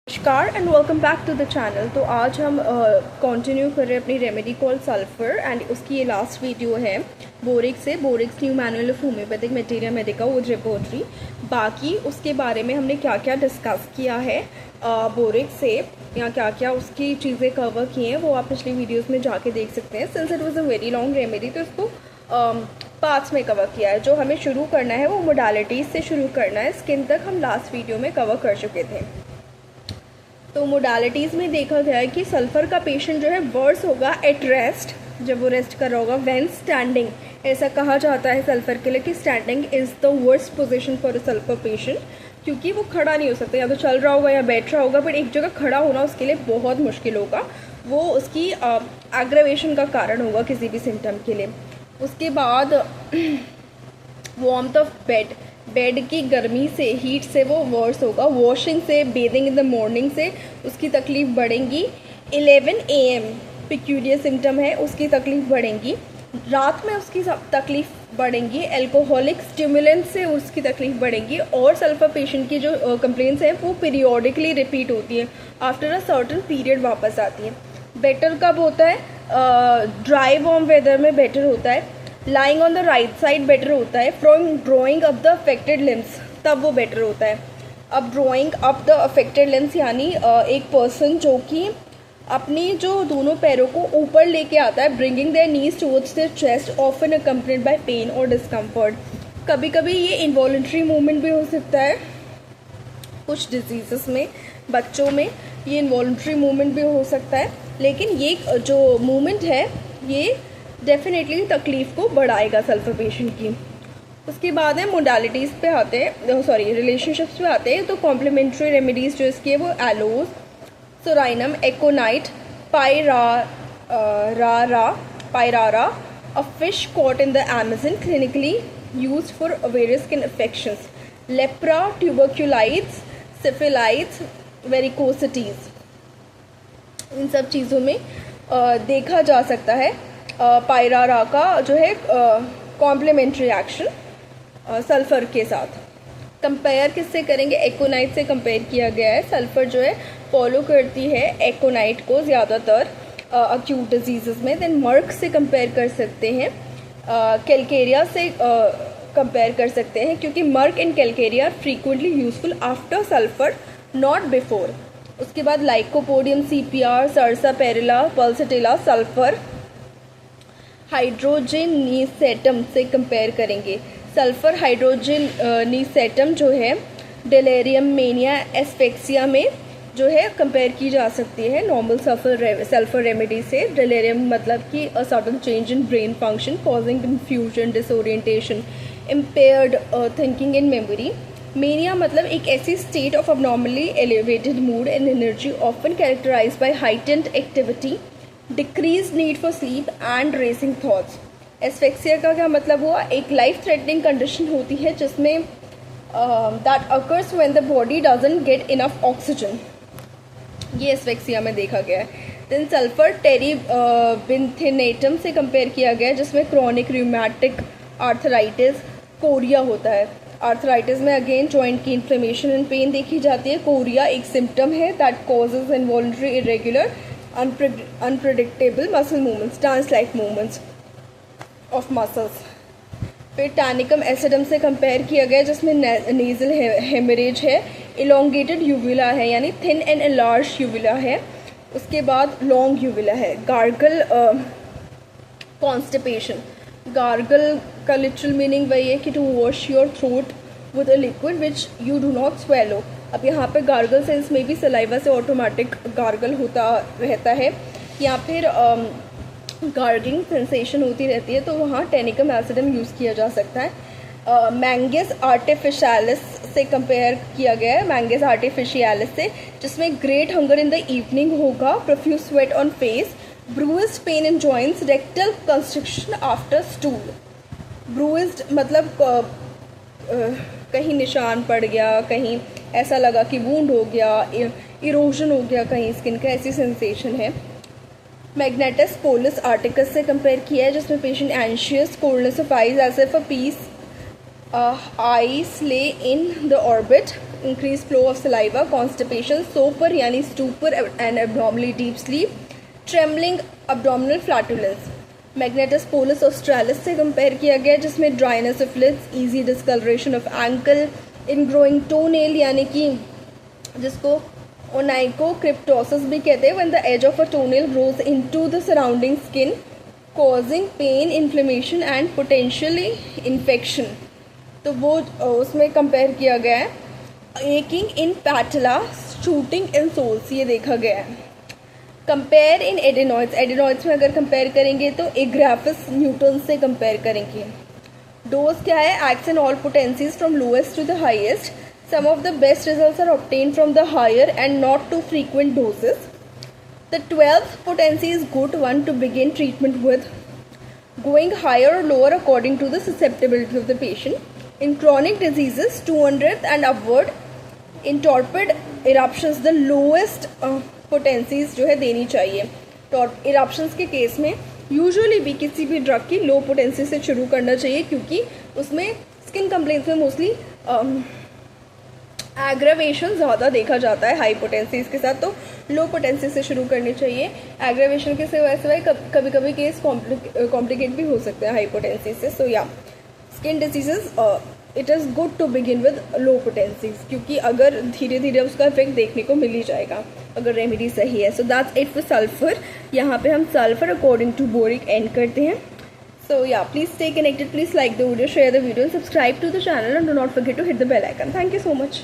नमस्कार and welcome back to the channel. तो आज हम कंटिन्यू कर रहे हैं अपनी रेमेडी कॉल्ड सल्फर एंड उसकी ये लास्ट वीडियो है बोरिक्स से। Boericke's new manual of homoeopathic materia medica with repertory. बाकी उसके बारे में हमने क्या क्या डिस्कस किया है बोरिक्स से या क्या क्या उसकी चीज़ें कवर की हैं वो आप पिछली वीडियोज़ में जाके देख सकते हैं। Since it was a very long remedy तो इसको पार्ट्स में कवर किया है। जो हमें शुरू करना है वो मोडालिटीज़ से शुरू करना है। स्किन तक हम लास्ट वीडियो में कवर कर चुके थे। तो मोडालिटीज़ में देखा गया है कि सल्फ़र का पेशेंट जो है वर्स होगा एट रेस्ट, जब वो रेस्ट कर रहा होगा। व्हेन स्टैंडिंग, ऐसा कहा जाता है सल्फ़र के लिए कि standing is the worst position for a sulphur patient, क्योंकि वो खड़ा नहीं हो सकता, या तो चल रहा होगा या बैठ रहा होगा, बट एक जगह खड़ा होना उसके लिए बहुत मुश्किल होगा। वो उसकी एग्रावेशन का कारण होगा किसी भी सिम्टम के लिए। उसके बाद वार्मथ ऑफ बेड की गर्मी से, हीट से वो वर्स होगा। वॉशिंग से, बेदिंग इन द मॉर्निंग से उसकी तकलीफ बढ़ेंगी। 11 AM पिक्यूलियर सिम्टम है, उसकी तकलीफ बढ़ेंगी। रात में उसकी तकलीफ बढ़ेंगी। एल्कोहलिक स्टिमुलेंट से उसकी तकलीफ बढ़ेंगी। और सल्फर पेशेंट की जो कंप्लेंट्स हैं वो पीरियोडिकली रिपीट होती है, आफ्टर अ सर्टन पीरियड वापस आती है। बेटर कब होता है? ड्राई वार्म वेदर में बेटर होता है। Lying on the right side better होता है। From drawing up the affected limbs, तब वो बेटर होता है। अब drawing up the affected limbs यानी एक पर्सन जो कि अपनी जो दोनों पैरों को ऊपर लेके आता है, bringing their knees towards their chest, often accompanied by pain और डिस्कम्फर्ट। कभी कभी ये इनवॉलंटरी मूवमेंट भी हो सकता है। कुछ डिजीज़ेस में, बच्चों में ये इनवॉलंटरी मूवमेंट भी हो सकता है, लेकिन ये जो मूवमेंट है ये डेफिनेटली तकलीफ़ को बढ़ाएगा सल्फर पेशेंट की। उसके बाद है मोडालिटीज़ पे आते हैं, सॉरी रिलेशनशिप्स पे आते हैं। तो कॉम्प्लीमेंट्री रेमेडीज़ जो इसकी है वो aloes, psorinum, aconite, pirarara, a fish caught in the Amazon, clinically used for various skin infections, lepra, tuberculides, syphilides, varicosities. इन सब चीज़ों में देखा जा सकता है पायरारा का जो है कॉम्प्लीमेंट्री एक्शन सल्फ़र के साथ। कंपेयर किससे करेंगे? एकोनाइट से कंपेयर किया गया है। सल्फ़र जो है फॉलो करती है एकोनाइट को ज़्यादातर अक्यूट डिजीज़ में। देन मर्क से कंपेयर कर सकते हैं, कैलकेरिया से कंपेयर कर सकते हैं, क्योंकि merc and calcarea are frequently useful after sulphur, not before. उसके बाद lycopodium, CPR, sarsaparilla, pulsatilla, sulphur hydrogen नीसेटम से कंपेयर करेंगे। सल्फ़र हाइड्रोजन नीसेटम जो है डेलेरियम मेनिया एस्पेक्सिया में जो है कंपेयर की जा सकती है नॉर्मल सल्फ़र रेमेडी से। डेलेरियम मतलब कि a sudden change in brain function causing confusion, disorientation, impaired thinking and memory. Mania मतलब एक ऐसी state of abnormally elevated mood and energy often characterized by heightened activity, decrease need for sleep and racing thoughts. Asphyxia का क्या मतलब हुआ? एक life threatening condition होती है जिसमें that occurs when the body doesn't get enough oxygen. ये asphyxia में देखा गया है। देन सल्फर टेरिबिन्थिनेटम से कंपेयर किया गया है, जिसमें क्रॉनिक रूमेटिक आर्थराइटिस, कोरिया होता है। आर्थराइटिस में अगेन जॉइंट की इन्फ्लेमेशन एंड पेन देखी जाती है। कोरिया एक सिम्टम है that causes involuntary, irregular, unpredictable muscle movements, dance like movements of muscles। फिर टैनिकम एसिडम से कंपेयर किया गया, जिसमें नेजल हेमरेज है, इलोंगेटेड यूविला है यानी थिन एंड एनलार्ज यूविला है। उसके बाद लॉन्ग यूविला है। Gargle, constipation. गार्गल का लिटरल मीनिंग वही है कि to wash your throat with a liquid which you do not swallow. अब यहाँ पे गार्गल सेंस में भी सलाइवा से ऑटोमेटिक गार्गल होता रहता है, या फिर गार्गलिंग सेंसेशन होती रहती है, तो वहाँ टैनिकम एसिडम यूज़ किया जा सकता है। मैंगस आर्टिफिशियालिस से कंपेयर किया गया है, मैंगस आर्टिफिशियालिस से, जिसमें great hunger in the evening होगा, profuse sweat on face, bruised pain in joints, rectal constriction after stool. Bruised मतलब कहीं निशान पड़ गया, कहीं ऐसा लगा कि वूंड हो गया, इरोजन हो गया कहीं स्किन का, ऐसी सेंसेशन है। मैग्नेटस पोलिस आर्टिकस से कंपेयर किया है, जिसमें patient anxious, coldness of eyes as if a piece eyes lay in the orbit, increase flow of saliva, constipation, sopor यानी stupor and abdominally deep sleep, trembling, abdominal flatulence. Magnetis polus australis से compare किया गया जिसमें dryness of lids, easy discoloration of ankle, ingrowing toenail यानी कि जिसको onychocryptosis भी कहते हैं, when the edge of a टोनेल grows into the surrounding skin causing pain, inflammation and potentially infection. तो वो उसमें कंपेयर किया गया है। Aching in patella, shooting in soles, ये देखा गया है। कंपेयर इन एडेनॉइड्स, एडेनॉइड्स में अगर कंपेयर करेंगे तो एग्राफिस न्यूटन से कंपेयर करेंगे। डोज क्या है, acts in all potencies from lowest to the highest. Some of the best results are obtained from the higher and not too frequent doses. The 12th potency is good one to begin treatment with, going higher or lower according to the susceptibility of the patient. In chronic diseases, 200th and upward. In torpid eruptions, the lowest potencies जो है देनी चाहिए। eruptions के case में usually भी किसी भी drug की लो पोटेंसी से शुरू करना चाहिए, क्योंकि उसमें स्किन कंप्लेंट्स में मोस्टली एग्रावेशन ज़्यादा देखा जाता है हाई पोटेंसीज के साथ, तो लो पोटेंसी से शुरू करनी चाहिए। एग्रावेशन के सिवाय कभी कभी केस कॉम्प्लिकेट भी हो सकते हैं हाई पोटेंसी से। सो या skin diseases it is good to begin with low potencies, क्योंकि अगर धीरे धीरे उसका इफेक्ट देखने को मिल ही जाएगा अगर रेमेडी सही है। So that's it for sulphur. यहाँ पे हम sulphur according to Boericke and करते हैं। So yeah, please stay connected, please like the video, share the video and subscribe to the channel and do not forget to hit the bell icon. Thank you so much.